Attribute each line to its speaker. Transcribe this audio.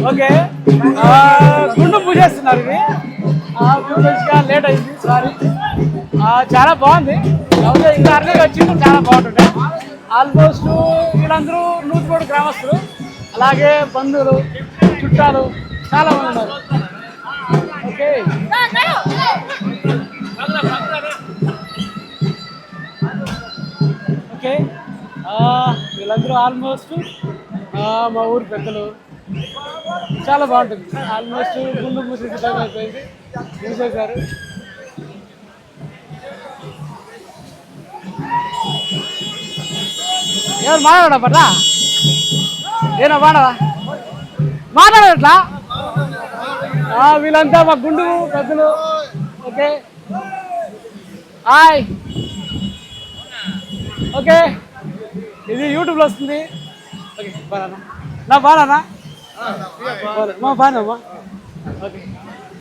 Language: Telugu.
Speaker 1: ఓకే గుండు పూజేస్తున్నారు ఇవి లేట్ అయింది సారీ చాలా బాగుంది ఇంకా అర్లీగా వచ్చి చాలా బాగుంటుండే ఆల్మోస్ట్ వీళ్ళందరూ 103 గ్రామస్తులు అలాగే బంధువులు చుట్టాలు చాలా మంది ఉన్నారు ఓకే ఓకే వీళ్ళందరూ ఆల్మోస్ట్ మా ఊరు పెద్దలు చాలా బాగుంటుంది ఆల్మోస్ట్ గుండు మూసేసి టైం అయిపోయింది మూసేశారు ఎవరు మాట్లాడా పట్లా ఏనా మాడవా మాట్లాడట్లా వీళ్ళంతా మా గుండు పెద్దలు ఓకే హాయ్ ఓకే ఇది యూట్యూబ్లో వస్తుంది ఓకే బాగా నా బాగా మా బాగా ఓకే